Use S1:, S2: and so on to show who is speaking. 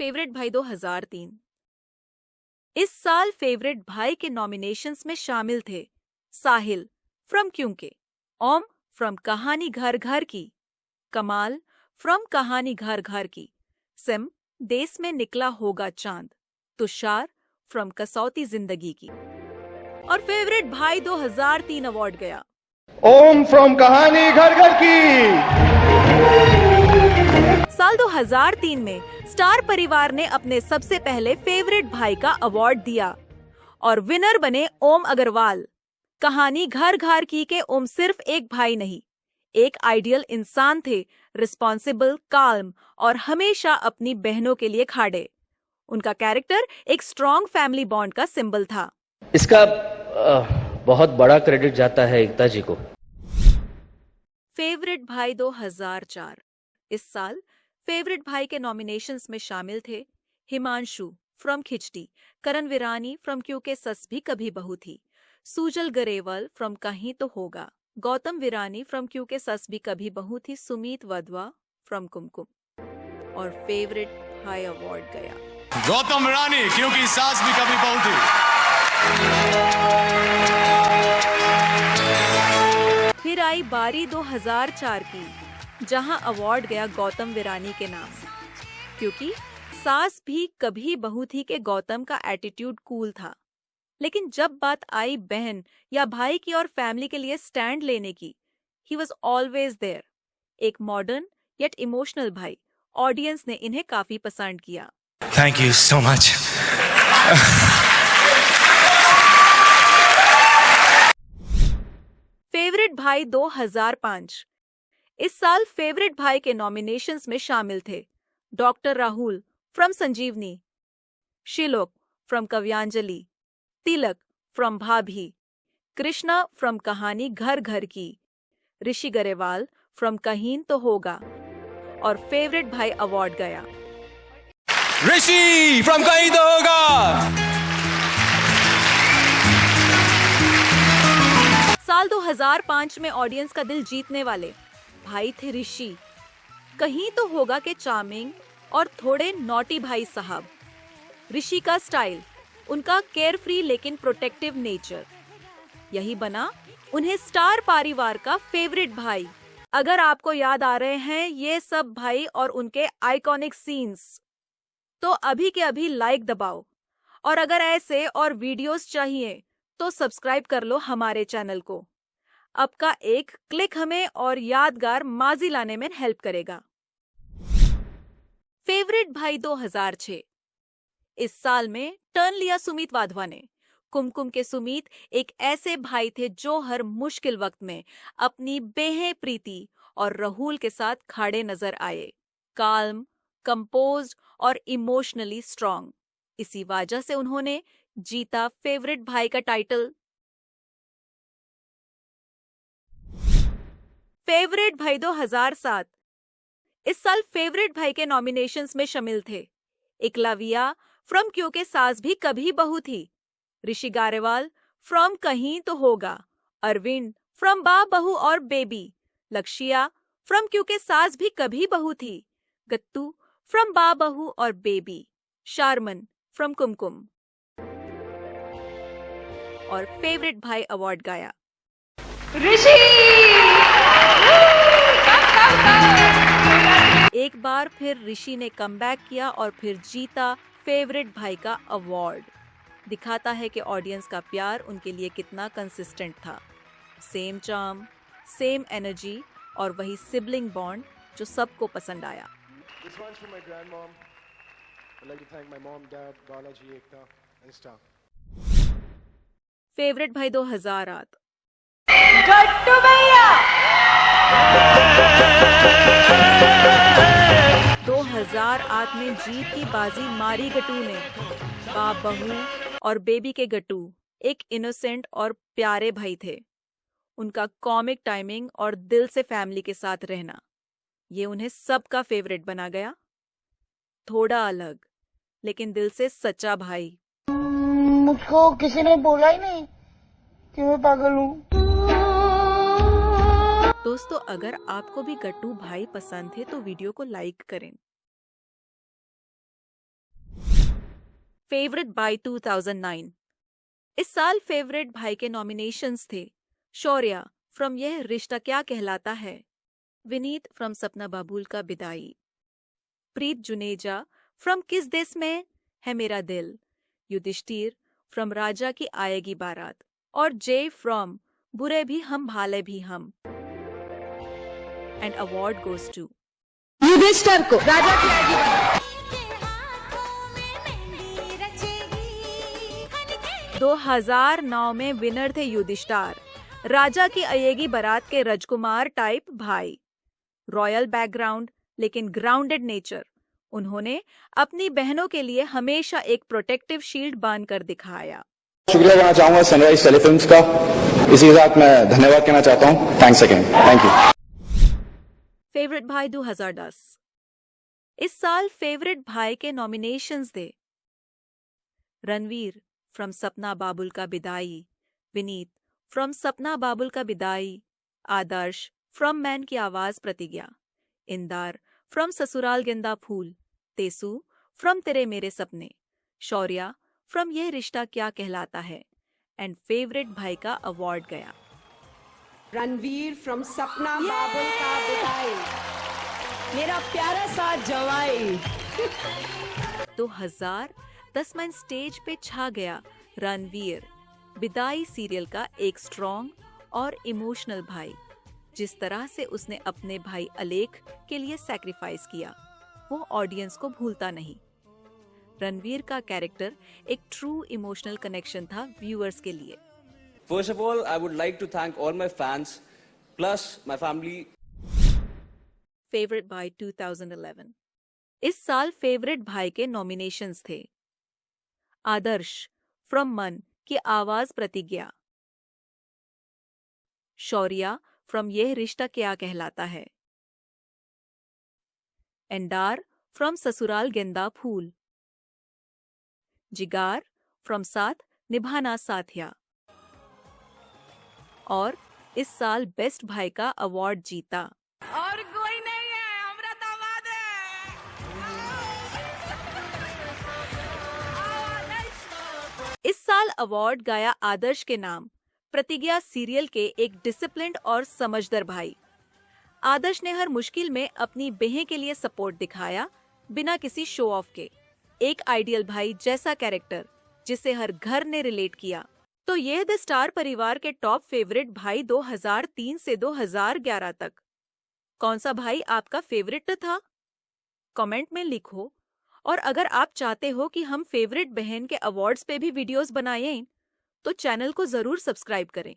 S1: Favourite भाई 2003। इस साल फेवरेट भाई के नॉमिनेशंस में शामिल थे साहिल फ्रॉम क्योंकि, ओम फ्रॉम कहानी घर घर की, कमाल फ्रॉम कहानी घर घर की, सिम देश में निकला होगा चांद, तुषार फ्रॉम कसौती जिंदगी की। और फेवरेट भाई 2003 अवार्ड गया
S2: ओम फ्रॉम कहानी घर घर की।
S1: साल 2003 में स्टार परिवार ने अपने सबसे पहले फेवरेट भाई का अवार्ड दिया और विनर बने ओम अग्रवाल। कहानी घर घर की के ओम सिर्फ एक भाई नहीं, एक आइडियल इंसान थे, रिस्पॉन्सिबल, काल्म और हमेशा अपनी बहनों के लिए खाड़े। उनका कैरेक्टर एक स्ट्रॉन्ग फैमिली बॉन्ड का सिंबल था।
S3: इसका बहुत बड़ा क्रेडिट जाता है एकता जी को।
S1: फेवरेट भाई 2004। इस साल फेवरेट भाई के नॉमिनेशंस में शामिल थे Himanshu from khichdi, Karan Virani from क्योंकि सस भी कभी बहू थी, सुजल गरेवाल फ्रॉम कहीं तो होगा, गौतम विरानी फ्रॉम क्योंकि सस भी कभी बहू थी, सुमीत वधवा फ्रॉम कुमकुम। और फेवरेट भाई अवार्ड गया
S4: गौतम विरानी, क्योंकि सास भी कभी बहू थी।
S1: फिर आई बारी 2004 की, जहां अवार्ड गया गौतम विरानी के नाम, क्योंकि सास भी कभी बहू थी के गौतम का एटीट्यूड कूल था, लेकिन जब बात आई बहन या भाई की और फैमिली के लिए स्टैंड लेने की, ही वॉज ऑलवेज देयर। एक मॉडर्न येट इमोशनल भाई। ऑडियंस ने इन्हें काफी पसंद किया।
S4: Thank you so much.
S1: Favourite भाई 2005। इस साल फेवरेट भाई के नॉमिनेशंस में शामिल थे doctor Rahul from Sanjeevani, Shlok from Kavyanjali, Tilak from Bhabhi, Krishna from कहानी घर घर की, ऋषि गरेवाल फ्रॉम कहीं तो होगा। और फेवरेट भाई अवार्ड गया
S4: ऋषि फ्रॉम कहीं तो होगा।
S1: साल 2005 में ऑडियंस का दिल जीतने वाले भाई थे ऋषि, कहीं तो होगा के चार्मिंग और थोड़े नॉटी भाई साहब। ऋषि का स्टाइल, उनका केयरफ्री लेकिन प्रोटेक्टिव नेचर, यही बना उन्हें स्टार परिवार का फेवरेट भाई। अगर आपको याद आ रहे हैं ये सब भाई और उनके आइकॉनिक सीन्स, तो अभी के अभी लाइक दबाओ, और अगर ऐसे और वीडियोस चाहिए तो सब्सक्राइब कर लो हमारे चैनल को। आपका एक क्लिक हमें और यादगार माजी लाने में हेल्प करेगा। फेवरेट भाई 2006। इस साल में टर्न लिया सुमीत वाधवा ने। कुमकुम के सुमीत एक ऐसे भाई थे जो हर मुश्किल वक्त में अपनी बेहे प्रीति और राहुल के साथ खड़े नजर आए, काल्म, कंपोज्ड और इमोशनली स्ट्रॉन्ग। इसी वजह से उन्होंने जीता फेवरेट भाई का टाइटल। फेवरेट भाई 2007। इस साल फेवरेट भाई के नॉमिनेशंस में शामिल थे एकलव्या फ्रॉम क्योंकि सास भी कभी बहू थी, ऋषि गारेवाल फ्रॉम कहीं तो होगा, अरविंद फ्रॉम बा बहू और बेबी, लक्ष्या फ्रॉम क्योंकि सास भी कभी बहू थी, गत्तू फ्रॉम बा बहू और बेबी, शारमन फ्रॉम कुमकुम। और फेवरेट भाई अवार्ड गया
S5: ऋषि।
S1: एक बार फिर ऋषि ने कमबैक किया और फिर जीता फेवरेट भाई का अवार्ड। दिखाता है कि ऑडियंस का प्यार उनके लिए कितना कंसिस्टेंट था। सेम चार्म, सेम एनर्जी और वही सिबलिंग बॉन्ड जो सबको पसंद आया।
S2: This one's for my grandmom. I'd like to thank my mom, dad, Balaji, Ekta, and Star.
S1: Favourite भाई 2008।
S5: गट्टू भैया।
S1: 2008 में जीत की बाजी मारी गट्टू ने। बाप बहू और बेबी के गट्टू एक इनोसेंट और प्यारे भाई थे। उनका कॉमिक टाइमिंग और दिल से फैमिली के साथ रहना, ये उन्हें सबका फेवरेट बना गया। थोड़ा अलग लेकिन दिल से सच्चा भाई।
S6: मुझको किसी ने बोला ही नहीं कि मैं पागल हूँ।
S1: दोस्तों, अगर आपको भी गट्टू भाई पसंद है तो वीडियो को लाइक करें। Favourite bye 2009। इस साल फेवरेट भाई के नॉमिनेशंस थे शौर्या फ्रॉम यह रिश्ता क्या कहलाता है, विनीत फ्रॉम सपना बाबुल का विदाई, प्रीत जुनेजा फ्रॉम किस देश में है मेरा दिल, युधिष्ठिर फ्रॉम राजा की आएगी बारात और जे फ्रॉम बुरे भी हम भाले भी हम। And award goes to
S5: Yudhishthir को राजा की आएगी बारात।
S1: 2009 में विनर थे युधिष्ठिर, राजा की आएगी बारात के राजकुमार टाइप भाई, रॉयल बैकग्राउंड लेकिन ग्राउंडेड नेचर। उन्होंने अपनी बहनों के लिए हमेशा एक प्रोटेक्टिव शील्ड बांधकर दिखाया।
S7: शुक्रिया कहना चाहूंगा सनराइज टेलीफिल्म्स का। इसी के साथ मैं धन्यवाद कहना चाहता हूं। Thanks again, thank you.
S1: Favourite भाई 2010। इस साल फेवरेट भाई के नॉमिनेशंस थे रणवीर फ्रॉम सपना बाबुल का विदाई, विनीत फ्रॉम सपना बाबुल का विदाई, आदर्श फ्रॉम मैन की आवाज प्रतिज्ञा, इंदार फ्रॉम ससुराल गेंदा फूल, तेसु फ्रॉम तेरे मेरे सपने, शौर्या फ्रॉम यह रिश्ता क्या कहलाता है। एंड फेवरेट भाई का अवार्ड गया
S5: रणवीर फ्रॉम सपना बाबुल का विदाई, मेरा प्यारा सा जवाई।
S1: 2010 में स्टेज पे छा गया रणवीर, विदाई सीरियल का एक स्ट्रॉन्ग और इमोशनल भाई। जिस तरह से उसने अपने भाई अलेख के लिए सैक्रिफाइस किया वो ऑडियंस को भूलता नहीं। रणवीर का कैरेक्टर एक ट्रू इमोशनल कनेक्शन था व्यूअर्स के लिए।
S8: First of all, I would like to thank all my fans, plus my family.
S1: Favourite भाई 2011। इस साल फेवरेट भाई के नॉमिनेशंस थे आदर्श फ्रॉम मन की आवाज प्रतिज्ञा, शौर्या फ्रॉम यह रिश्ता क्या कहलाता है, एंडार फ्रॉम ससुराल गेंदा फूल, जिगार फ्रॉम साथ निभाना साथिया और इस साल बेस्ट भाई का अवार्ड जीता।
S5: और कोई नहीं है, हमरा दामाद है।
S1: इस साल अवार्ड गया आदर्श के नाम, प्रतिज्ञा सीरियल के एक डिसिप्लिन्ड और समझदार भाई। आदर्श ने हर मुश्किल में अपनी बहन के लिए सपोर्ट दिखाया बिना किसी शो ऑफ के। एक आइडियल भाई जैसा कैरेक्टर जिसे हर घर ने रिलेट किया। तो ये द स्टार परिवार के टॉप फेवरेट भाई 2003 से 2011 तक। कौन सा भाई आपका फेवरेट था? कमेंट में लिखो। और अगर आप चाहते हो कि हम फेवरेट बहन के अवार्ड्स पे भी वीडियोस बनाएं तो चैनल को जरूर सब्सक्राइब करें।